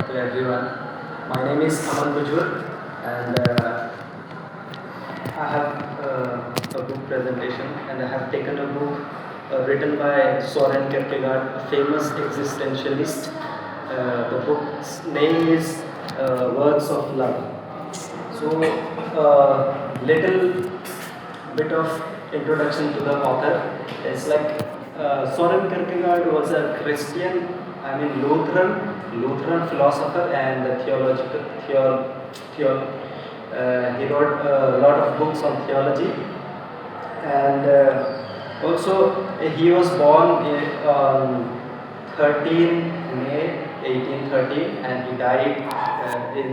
to everyone. My name is Aman Bujur, and I have a book presentation, and I have taken a book written by Søren Kierkegaard, a famous existentialist. The book's name is Words of Love. So, little bit of introduction to the author. It's like Søren Kierkegaard was a Christian, Lutheran philosopher and a theological he wrote a lot of books on theology, and also he was born on 13 May 1830, and he died in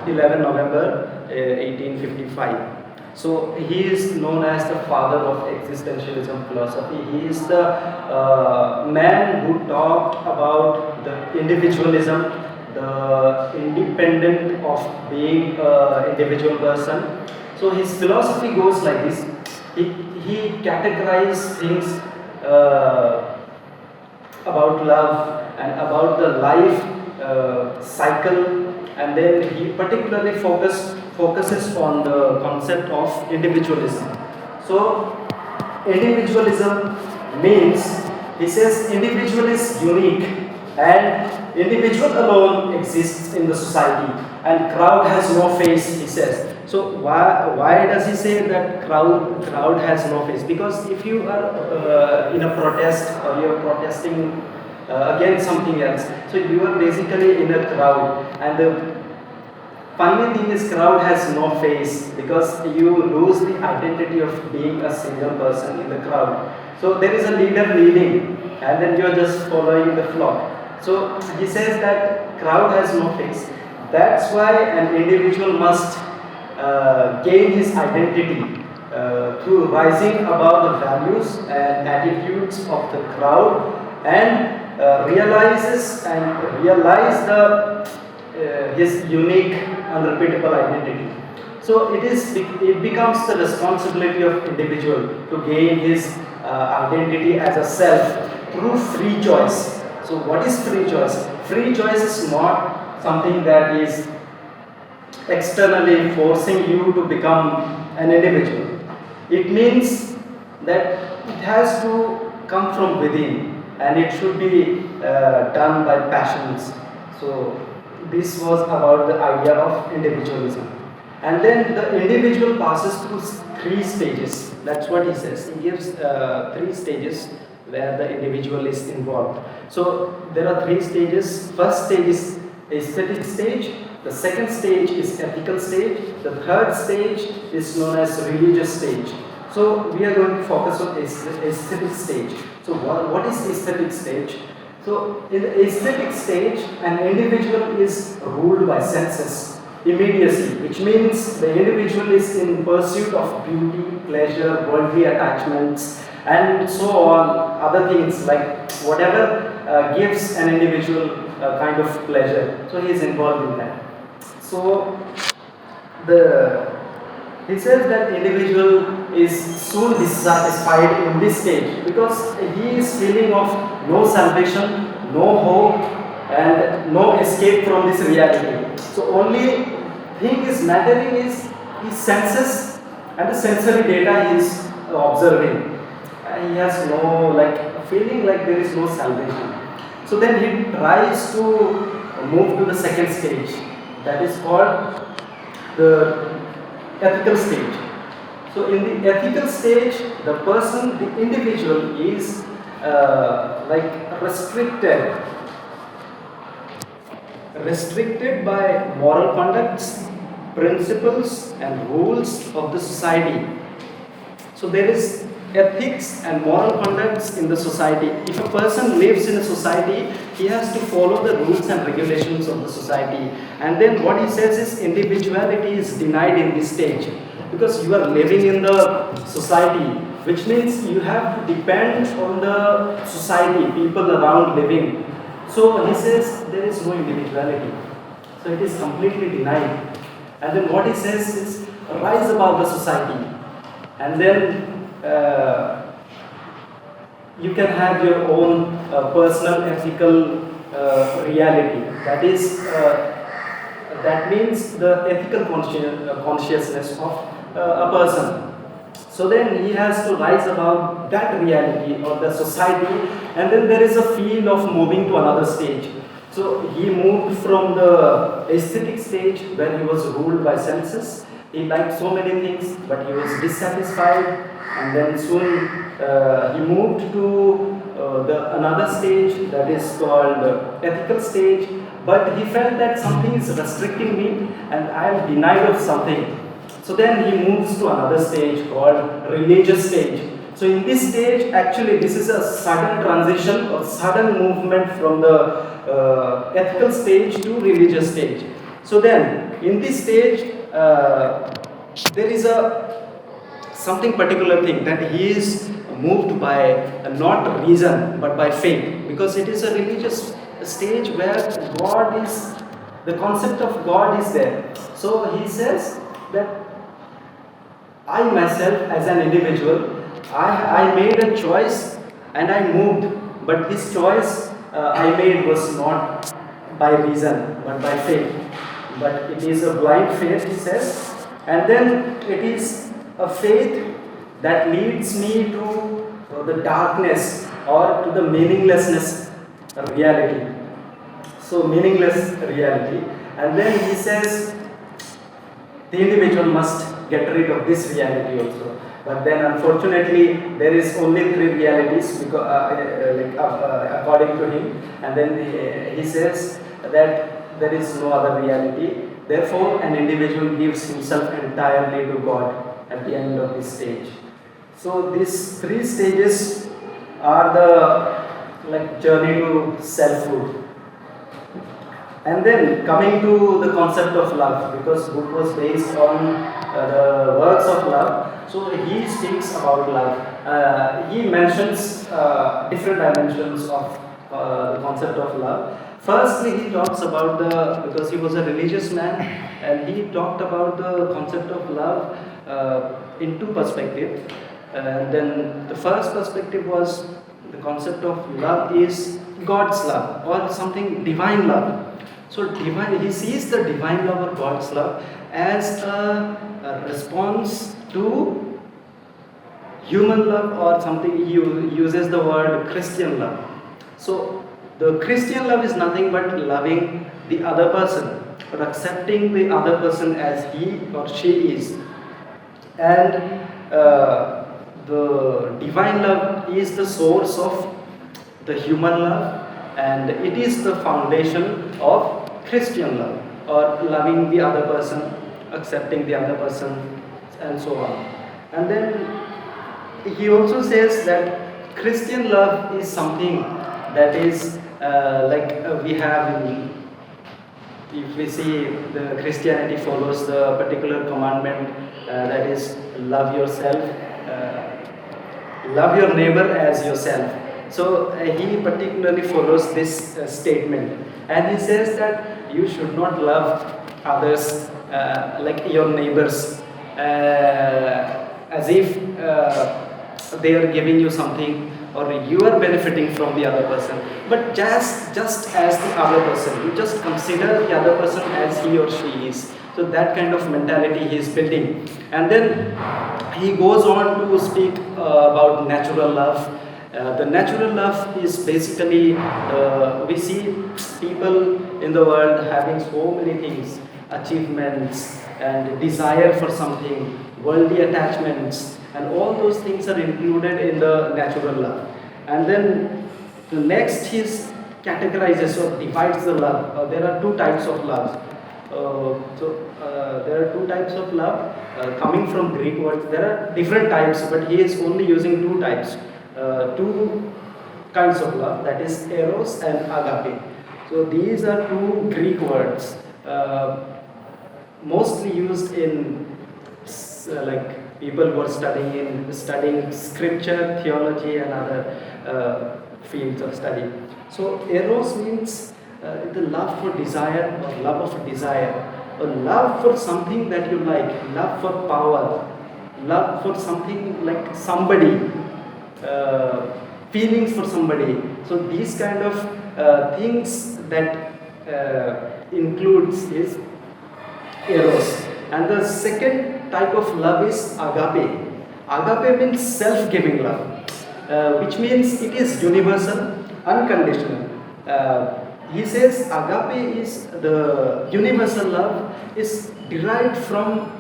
11 November 1855. So he is known as the father of existentialism philosophy. He is the man who talked about the individualism, the independent of being an individual person. So his philosophy goes like this. He categorizes things about love and about the life cycle, and then he particularly focuses on the concept of individualism. So individualism means, he says, individual is unique and individual alone exists in the society, and crowd has no face, he says. So why does he say that crowd has no face? Because if you are in a protest, or you are protesting against something else, so you are basically in a crowd, and the funny thing is, crowd has no face, because you lose the identity of being a single person in the crowd. So there is a leader leading, and then you are just following the flock. So he says that crowd has no face. That's why an individual must gain his identity through rising above the values and attitudes of the crowd, and realize his unique, unrepeatable identity. So it becomes the responsibility of individual to gain his identity as a self through free choice. So what is free choice? Free choice is not something that is externally forcing you to become an individual. It means that it has to come from within, and it should be done by passions. So this was about the idea of individualism. And then the individual passes through three stages. That's what he says. He gives 3 stages where the individual is involved. So there are 3 stages. First stage is aesthetic stage. The second stage is ethical stage. The third stage is known as religious stage. So we are going to focus on aesthetic stage. So what is aesthetic stage? So in the aesthetic stage, an individual is ruled by senses, immediacy, which means the individual is in pursuit of beauty, pleasure, worldly attachments, and so on, other things like whatever gives an individual a kind of pleasure. So he is involved in that. So he says that individual is soon dissatisfied in this stage, because he is feeling of no salvation, no hope, and no escape from this reality. So only thing is mattering is his senses and the sensory data he is observing. And he has no feeling like there is no salvation. So then he tries to move to the second stage, that is called the ethical stage. So in the ethical stage, the person, the individual is restricted by moral conducts, principles, and rules of the society. So there is ethics and moral conducts in the society. If a person lives in a society, he has to follow the rules and regulations of the society. And then what he says is individuality is denied in this stage, because you are living in the society, which means you have to depend on the society, people around living. So he says there is no individuality. So it is completely denied. And then what he says is rise above the society. And then you can have your own personal ethical reality. That is, that means the ethical consciousness of a person. So then he has to rise above that reality or the society, and then there is a feel of moving to another stage. So he moved from the aesthetic stage where he was ruled by senses. He liked so many things, but he was dissatisfied, and then soon he moved to the another stage that is called ethical stage. But he felt that something is restricting me, and I am denied of something. So then he moves to another stage called religious stage. So in this stage, actually this is a sudden transition or sudden movement from the ethical stage to religious stage. So then in this stage, there is a something particular thing that he is moved by not reason but by faith, because it is a religious stage where God is, the concept of God is there. So he says that I myself as an individual, I made a choice and I moved, but this choice I made was not by reason but by faith. But it is a blind faith, he says, and then it is a faith that leads me to the darkness or to the meaninglessness reality. So meaningless reality, and then he says the individual must get rid of this reality also. But then unfortunately there is only three realities because, according to him, and then he says that there is no other reality. Therefore an individual gives himself entirely to God at the end of this stage. So these three stages are the journey to selfhood. And then coming to the concept of love, because book was based on the works of love, so he speaks about love. He mentions different dimensions of the concept of love. Firstly, he talks about because he was a religious man, and he talked about the concept of love in two perspectives. And then the first perspective was the concept of love is God's love or something divine love. So divine, he sees the divine love or God's love as a response to human love, or something. He uses the word Christian love. So the Christian love is nothing but loving the other person or accepting the other person as he or she is. And the divine love is the source of the human love, and it is the foundation of Christian love, or loving the other person, accepting the other person, and so on. And then he also says that Christian love is something that is we have in, if we see the Christianity follows the particular commandment that is love yourself, love your neighbor as yourself. So he particularly follows this statement, and he says that you should not love others like your neighbors as if they are giving you something or you are benefiting from the other person, but just as the other person. You just consider the other person as he or she is. So that kind of mentality he is building. And then he goes on to speak about natural love. The natural love is basically, we see people in the world having so many things, achievements and desire for something, worldly attachments, and all those things are included in the natural love. And then the next he categorizes or divides the love. There are two types of love. There are two types of love coming from Greek words. There are different types, but he is only using two types. Two kinds of love, that is eros and agape. So these are two Greek words mostly used in people who are studying scripture, theology, and other fields of study. So eros means the love for desire, or love of desire, or love for something that you like, love for power, love for something like somebody, feelings for somebody. So these kind of things that includes is eros. And the second type of love is agape. Agape means self-giving love, which means it is universal, unconditional. He says agape is the universal love is derived from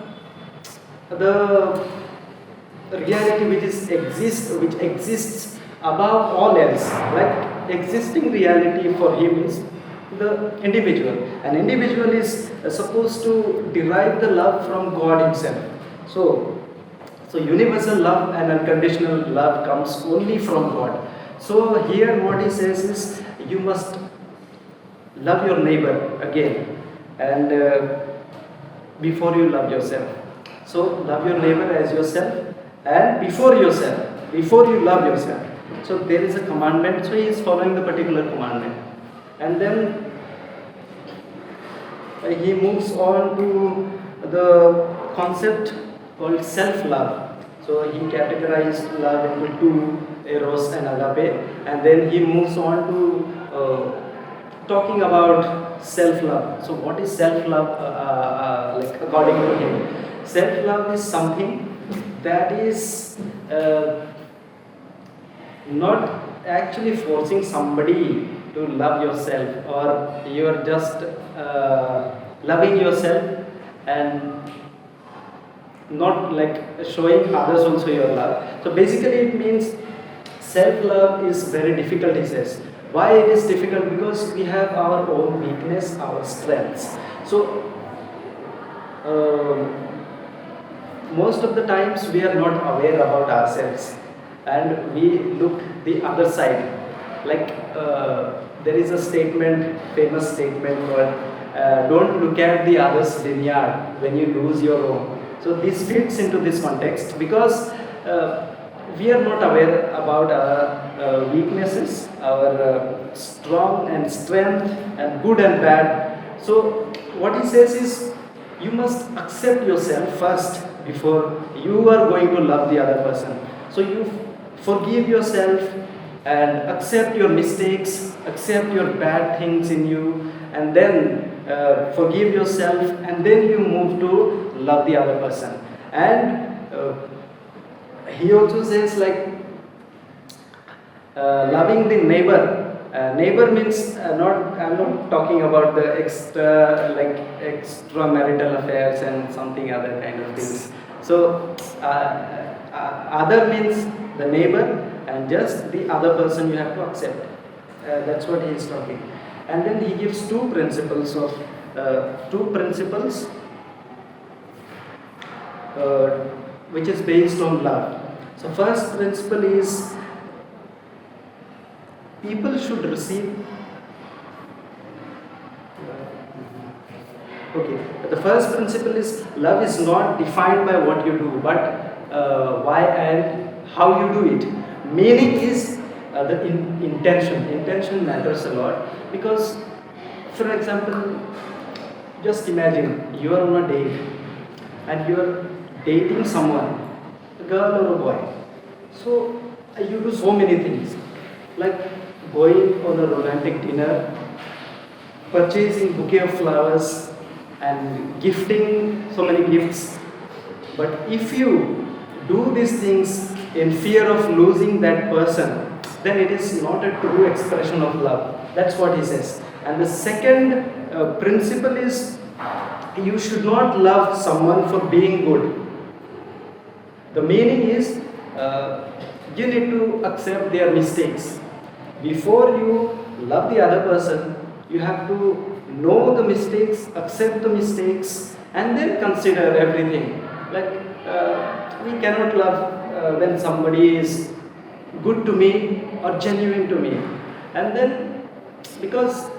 the reality which exists above all else. Like existing reality for him is the individual. An individual is supposed to derive the love from God himself. So universal love and unconditional love comes only from God. So here what he says is you must love your neighbor again, and before you love yourself. So love your neighbor as yourself, and before you love yourself. So there is a commandment, so he is following the particular commandment. And then he moves on to the concept called self-love. So he categorized love into two, eros and agape, and then he moves on to talking about self-love. So what is self-love like according to him? Self-love is something that is not actually forcing somebody to love yourself, or you are just loving yourself and not like showing others also your love. So basically it means self-love is very difficult, he says. Why it is difficult? Because we have our own weakness, our strengths. So most of the times we are not aware about ourselves, and we look the other side. Like there is a statement, famous statement called don't look at the other's vineyard when you lose your own. So this fits into this context because we are not aware about our weaknesses, our strong and strength, and good and bad. So what he says is you must accept yourself first before you are going to love the other person. So you forgive yourself and accept your mistakes, accept your bad things in you, and then forgive yourself, and then you move to love the other person. And he also says like loving the neighbor. Neighbor means I'm not talking about the extramarital affairs and something other kind of things. So other means the neighbor, and just the other person you have to accept. That's what he is talking. And then he gives two principles which is based on love. So first principle is people should receive. Okay, the first principle is love is not defined by what you do, but why and how you do it. Meaning is the intention. Intention matters a lot because, for example, just imagine you are on a date and you are dating someone, a girl or a boy. So you do so many things, like going on a romantic dinner, purchasing bouquet of flowers, and gifting so many gifts. But if you do these things in fear of losing that person, then it is not a true expression of love. That's what he says. And the second principle is you should not love someone for being good. The meaning is you need to accept their mistakes. Before you love the other person, you have to know the mistakes, accept the mistakes, and then consider everything. Like we cannot love when somebody is good to me or genuine to me. And then because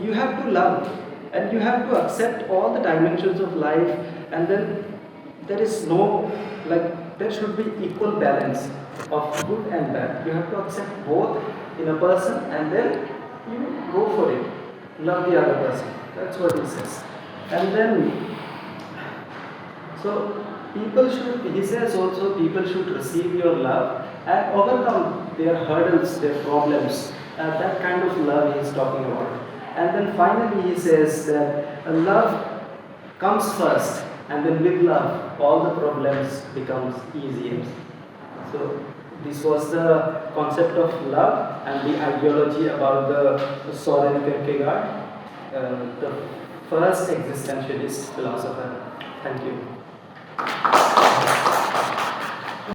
you have to love and you have to accept all the dimensions of life, and then there is no, like there should be equal balance of good and bad. You have to accept both in a person, and then you go for it. Love the other person. That's what he says. And then, so he says also people should receive your love and overcome their hurdles, their problems. That kind of love he is talking about. And then finally he says that love comes first, and then with love all the problems becomes easier. So this was the concept of love and the ideology about the Søren Kierkegaard, the first existentialist philosopher. Thank you.